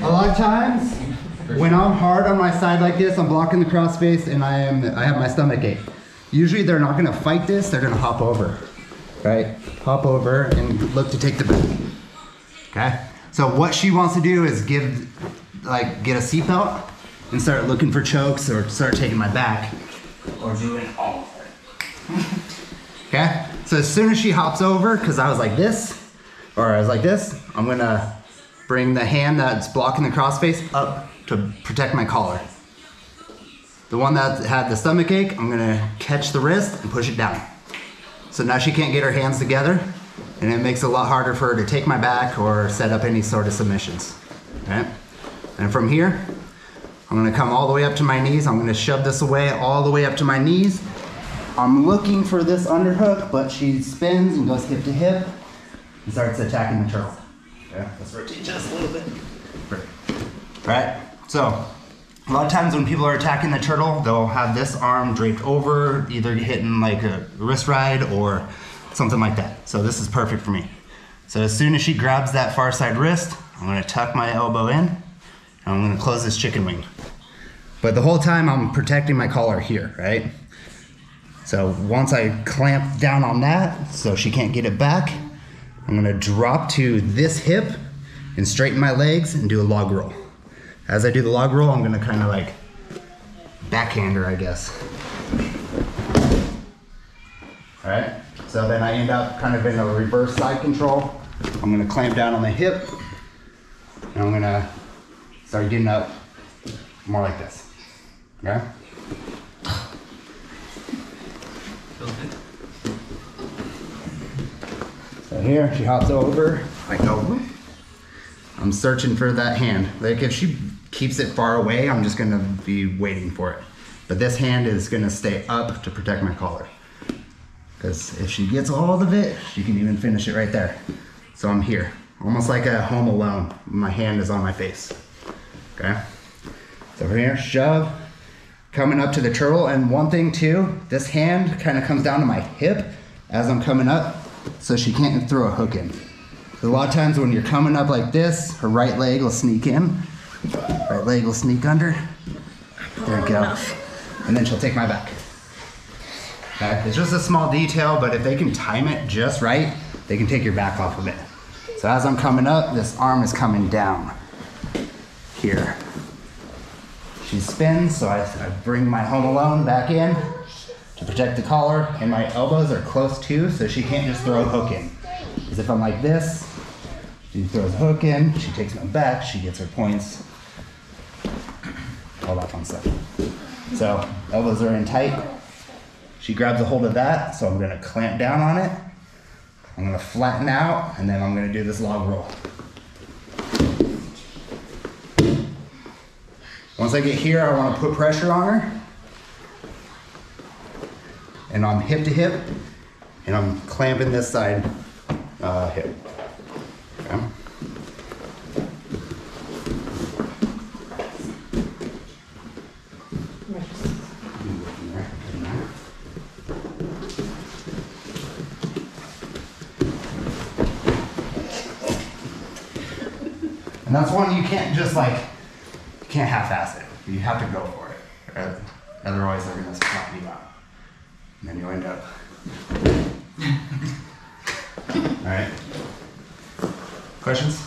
A lot of times, when I'm hard on my side like this, I'm blocking the cross face and I have my stomach ache. Usually they're not gonna fight this, they're gonna hop over, right? Hop over and look to take the back, okay? So what she wants to do is get a seatbelt and start looking for chokes or start taking my back or doing all of it. Okay? So as soon as she hops over, because I was like this, or I was like this, I'm gonna bring the hand that's blocking the crossface up to protect my collar. The one that had the stomach ache, I'm gonna catch the wrist and push it down. So now she can't get her hands together, and it makes it a lot harder for her to take my back or set up any sort of submissions. Okay? And from here, I'm gonna come all the way up to my knees. I'm gonna shove this away all the way up to my knees. I'm looking for this underhook, but she spins and goes hip to hip and starts attacking the turtle. Okay? Let's rotate just a little bit. All right, so a lot of times when people are attacking the turtle, they'll have this arm draped over, either hitting like a wrist ride or something like that. So this is perfect for me. So as soon as she grabs that far side wrist, I'm gonna tuck my elbow in, and I'm gonna close this chicken wing. But the whole time I'm protecting my collar here, right? So once I clamp down on that, so she can't get it back, I'm gonna drop to this hip and straighten my legs and do a log roll. As I do the log roll, I'm gonna kind of like backhand her, I guess. All right, so then I end up kind of in a reverse side control. I'm gonna clamp down on the hip, and I'm gonna start getting up more like this, okay? So here, she hops over, I go, whoop. I'm searching for that hand. Like if she keeps it far away, I'm just gonna be waiting for it. But this hand is gonna stay up to protect my collar. Because if she gets a hold of it, she can even finish it right there. So I'm here, almost like a Home Alone. My hand is on my face, okay? So from here, shove, coming up to the turtle. And one thing too, this hand kind of comes down to my hip as I'm coming up, so she can't throw a hook in. A lot of times when you're coming up like this, her right leg will sneak in, right leg will sneak under. There we go. And then she'll take my back. Okay? It's just a small detail, but if they can time it just right, they can take your back off of it. So as I'm coming up, this arm is coming down here. She spins, so I bring my Home Alone back in to protect the collar, and my elbows are close too, so she can't just throw a hook in. Because if I'm like this, she throws a hook in, she takes my back, she gets her points, all that fun stuff. So elbows are in tight. She grabs a hold of that, so I'm gonna clamp down on it. I'm gonna flatten out, and then I'm gonna do this log roll. Once I get here, I wanna put pressure on her. And I'm hip to hip, and I'm clamping this side hip. Okay. And that's one you can't just like, you can't half-ass it. You have to go for it. Otherwise they're gonna slap you out. And then you end up. All right. Questions?